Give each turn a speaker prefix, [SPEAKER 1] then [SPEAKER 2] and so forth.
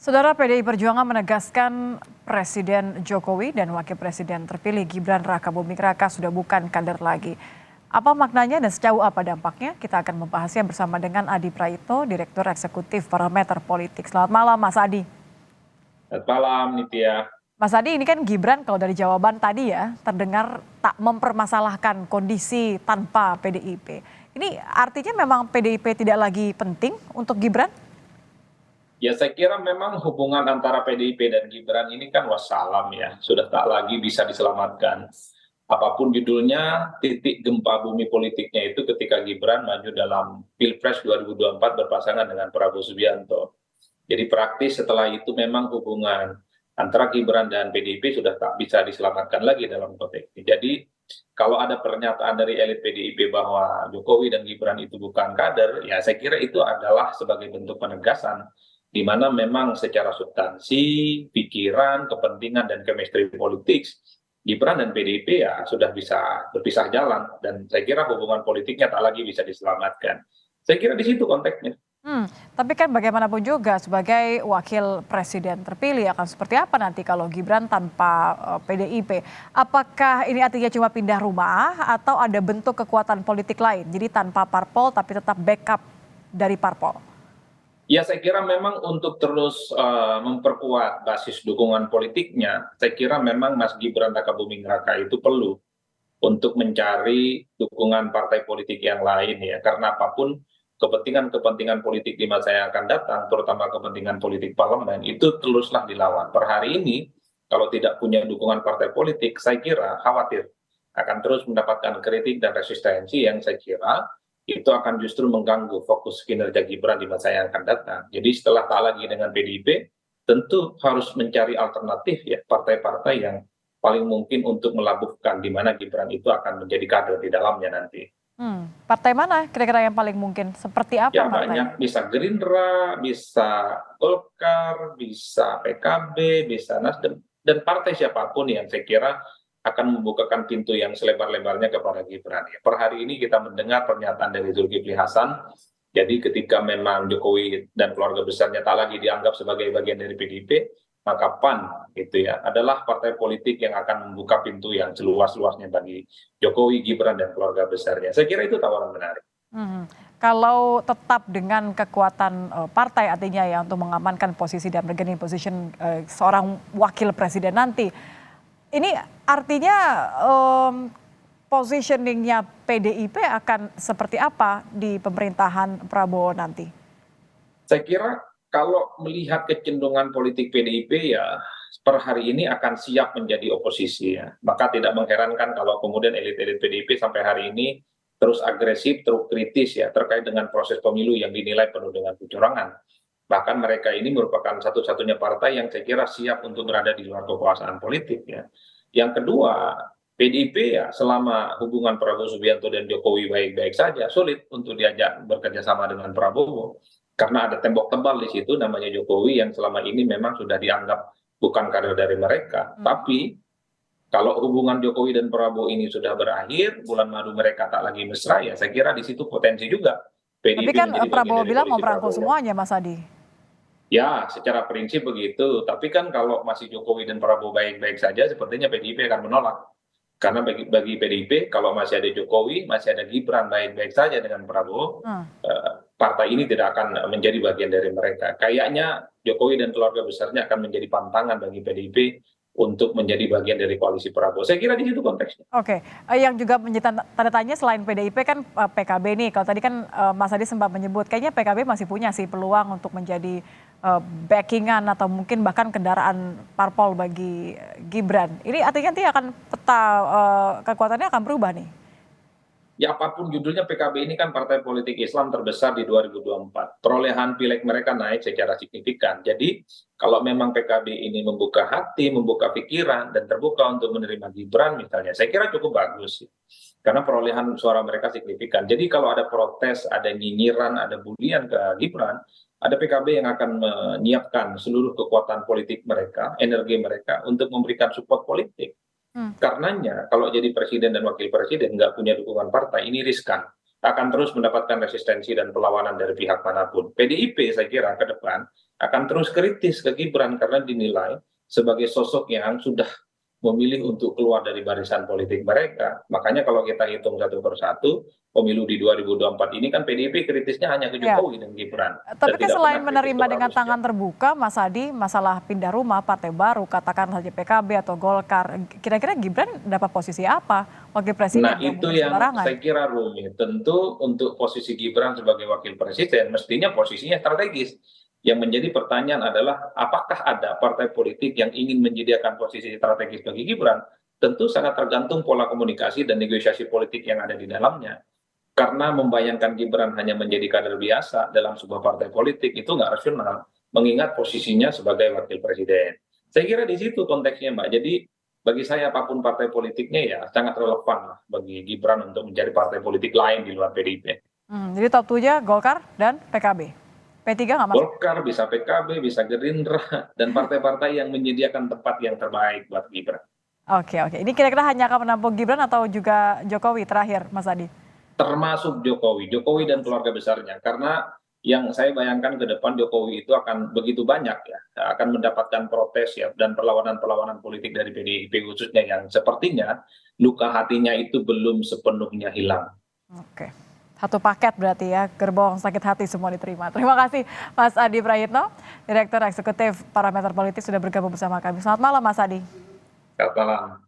[SPEAKER 1] Saudara, PDI Perjuangan menegaskan Presiden Jokowi dan Wakil Presiden terpilih Gibran Rakabuming Raka sudah bukan kader lagi. Apa maknanya dan sejauh apa dampaknya? Kita akan membahasnya bersama dengan Adi Praitno, Direktur Eksekutif Parameter Politik. Selamat malam, Mas Adi.
[SPEAKER 2] Selamat malam, Nitya.
[SPEAKER 1] Mas Adi, ini kan Gibran kalau dari jawaban tadi ya, terdengar tak mempermasalahkan kondisi tanpa PDIP. Ini artinya memang PDIP tidak lagi penting untuk Gibran?
[SPEAKER 2] Ya, saya kira memang hubungan antara PDIP dan Gibran ini kan wassalam ya, sudah tak lagi bisa diselamatkan. Apapun judulnya, titik gempa bumi politiknya itu ketika Gibran maju dalam Pilpres 2024 berpasangan dengan Prabowo Subianto. Jadi praktis setelah itu memang hubungan antara Gibran dan PDIP sudah tak bisa diselamatkan lagi dalam konteks ini. Jadi kalau ada pernyataan dari elit PDIP bahwa Jokowi dan Gibran itu bukan kader, ya saya kira itu adalah sebagai bentuk penegasan di mana memang secara substansi, pikiran, kepentingan, dan chemistry politik, Gibran dan PDIP ya sudah bisa berpisah jalan, dan saya kira hubungan politiknya tak lagi bisa diselamatkan. Saya kira di situ konteksnya.
[SPEAKER 1] Tapi kan bagaimanapun juga sebagai wakil presiden terpilih akan seperti apa nanti kalau Gibran tanpa PDIP? Apakah ini artinya cuma pindah rumah atau ada bentuk kekuatan politik lain? Jadi tanpa parpol tapi tetap backup dari parpol?
[SPEAKER 2] Ya, saya kira memang untuk terus memperkuat basis dukungan politiknya, saya kira memang Mas Gibran Rakabuming Raka itu perlu untuk mencari dukungan partai politik yang lain ya, karena apapun kepentingan-kepentingan politik di masa yang akan datang, terutama kepentingan politik parlemen, itu teruslah dilawan. Per hari ini, kalau tidak punya dukungan partai politik, saya kira khawatir akan terus mendapatkan kritik dan resistensi yang saya kira itu akan justru mengganggu fokus kinerja Gibran di masa yang akan datang. Jadi setelah tak lagi dengan PDIP, tentu harus mencari alternatif ya, partai-partai yang paling mungkin untuk melabuhkan di mana Gibran itu akan menjadi kader di dalamnya nanti.
[SPEAKER 1] Partai mana kira-kira yang paling mungkin? Seperti apa
[SPEAKER 2] Ya
[SPEAKER 1] partai?
[SPEAKER 2] banyak, bisa Gerindra, bisa Golkar, bisa PKB, bisa Nasdem, dan partai siapapun yang saya kira akan membukakan pintu yang selebar-lebarnya kepada Gibran. Per hari ini kita mendengar pernyataan dari Zulkifli Hasan, jadi ketika memang Jokowi dan keluarga besarnya tak lagi dianggap sebagai bagian dari PDIP, maka PAN gitu ya adalah partai politik yang akan membuka pintu yang seluas-luasnya bagi Jokowi, Gibran, dan keluarga besarnya. Saya kira itu tawaran menarik.
[SPEAKER 1] Mhm. Kalau tetap dengan kekuatan partai artinya ya untuk mengamankan posisi dan bargaining position seorang wakil presiden nanti, ini artinya positioningnya PDIP akan seperti apa di pemerintahan Prabowo nanti?
[SPEAKER 2] Saya kira kalau melihat kecenderungan politik PDIP ya per hari ini akan siap menjadi oposisi ya. Maka tidak mengherankan kalau kemudian elit-elit PDIP sampai hari ini terus agresif, terus kritis ya terkait dengan proses pemilu yang dinilai penuh dengan kecurangan. Bahkan mereka ini merupakan satu-satunya partai yang saya kira siap untuk berada di luar kekuasaan politik ya. Yang kedua, PDIP ya selama hubungan Prabowo Subianto dan Jokowi baik-baik saja, sulit untuk diajak bekerja sama dengan Prabowo. Karena ada tembok tebal di situ namanya Jokowi yang selama ini memang sudah dianggap bukan kader dari mereka. Tapi kalau hubungan Jokowi dan Prabowo ini sudah berakhir, bulan madu mereka tak lagi mesra, ya saya kira di situ potensi juga
[SPEAKER 1] Tapi
[SPEAKER 2] PDIP
[SPEAKER 1] kan
[SPEAKER 2] menjadi bagian
[SPEAKER 1] Prabowo
[SPEAKER 2] dari
[SPEAKER 1] bilang mau
[SPEAKER 2] koalisi
[SPEAKER 1] merangkul
[SPEAKER 2] Prabowo.
[SPEAKER 1] semuanya, Mas Adi.
[SPEAKER 2] Ya, secara prinsip begitu. Tapi kan kalau masih Jokowi dan Prabowo baik-baik saja, sepertinya PDIP akan menolak. Karena bagi PDIP, kalau masih ada Jokowi, masih ada Gibran baik-baik saja dengan Prabowo,
[SPEAKER 1] Hmm.
[SPEAKER 2] partai ini tidak akan menjadi bagian dari mereka. Kayaknya Jokowi dan keluarga besarnya akan menjadi pantangan bagi PDIP untuk menjadi bagian dari koalisi Prabowo. Saya kira di situ konteksnya.
[SPEAKER 1] Oke, yang juga menjadi tanda tanya selain PDIP kan PKB nih. Kalau tadi kan Mas Adi sempat menyebut, kayaknya PKB masih punya sih peluang untuk menjadi backingan atau mungkin bahkan kendaraan parpol bagi Gibran. Ini artinya nanti akan peta kekuatannya akan berubah nih.
[SPEAKER 2] Ya apapun judulnya, PKB ini kan partai politik Islam terbesar di 2024. Perolehan pileg mereka naik secara signifikan. Jadi kalau memang PKB ini membuka hati, membuka pikiran, dan terbuka untuk menerima Gibran misalnya, saya kira cukup bagus. Karena perolehan suara mereka signifikan. Jadi kalau ada protes, ada nyinyiran, ada bulian ke Gibran, ada PKB yang akan menyiapkan seluruh kekuatan politik mereka, energi mereka untuk memberikan support politik. Karenanya, kalau jadi presiden dan wakil presiden nggak punya dukungan partai, ini riskan. Akan terus mendapatkan resistensi dan perlawanan dari pihak manapun. PDIP saya kira ke depan akan terus kritis ke Gibran karena dinilai sebagai sosok yang sudah memilih untuk keluar dari barisan politik mereka. Makanya kalau kita hitung satu persatu, pemilu di 2024 ini kan PDIP kritisnya hanya ke
[SPEAKER 1] Ya.
[SPEAKER 2] Jokowi dan Gibran. Dan
[SPEAKER 1] Tapi kan
[SPEAKER 2] tidak
[SPEAKER 1] selain
[SPEAKER 2] pernah kritis ke
[SPEAKER 1] menerima dengan
[SPEAKER 2] Prabowo
[SPEAKER 1] tangan
[SPEAKER 2] Subianto.
[SPEAKER 1] terbuka, Mas Adi, masalah pindah rumah, partai baru, katakan saja PKB atau Golkar, kira-kira Gibran dapat posisi apa? Wakil
[SPEAKER 2] Nah,
[SPEAKER 1] presiden yang
[SPEAKER 2] itu
[SPEAKER 1] bukan
[SPEAKER 2] yang
[SPEAKER 1] sembarangan.
[SPEAKER 2] saya kira rumit. Tentu untuk posisi Gibran sebagai wakil presiden, mestinya posisinya strategis. Yang menjadi pertanyaan adalah, apakah ada partai politik yang ingin menyediakan posisi strategis bagi Gibran? Tentu sangat tergantung pola komunikasi dan negosiasi politik yang ada di dalamnya. Karena membayangkan Gibran hanya menjadi kader biasa dalam sebuah partai politik itu nggak rasional, mengingat posisinya sebagai wakil presiden. Saya kira di situ konteksnya, Mbak. Jadi bagi saya apapun partai politiknya ya sangat relevan lah bagi Gibran untuk menjadi partai politik lain di luar PDIP.
[SPEAKER 1] Jadi top 2 Golkar dan PKB. P3 nggak masuk?
[SPEAKER 2] Golkar, bisa PKB, bisa Gerindra, dan partai-partai yang menyediakan tempat yang terbaik buat Gibran.
[SPEAKER 1] Oke, oke. Ini kira-kira hanya akan menampung Gibran atau juga Jokowi terakhir, Mas Adi?
[SPEAKER 2] Termasuk Jokowi dan keluarga besarnya. Karena yang saya bayangkan ke depan Jokowi itu akan begitu banyak ya, akan mendapatkan protes ya dan perlawanan-perlawanan politik dari PDIP khususnya yang sepertinya luka hatinya itu belum sepenuhnya hilang.
[SPEAKER 1] Oke. Satu paket berarti ya, gerbong sakit hati semua diterima. Terima kasih Mas Adi Prayitno, Direktur Eksekutif Parameter Politik sudah bergabung bersama kami. Selamat malam Mas Adi.
[SPEAKER 2] Selamat malam.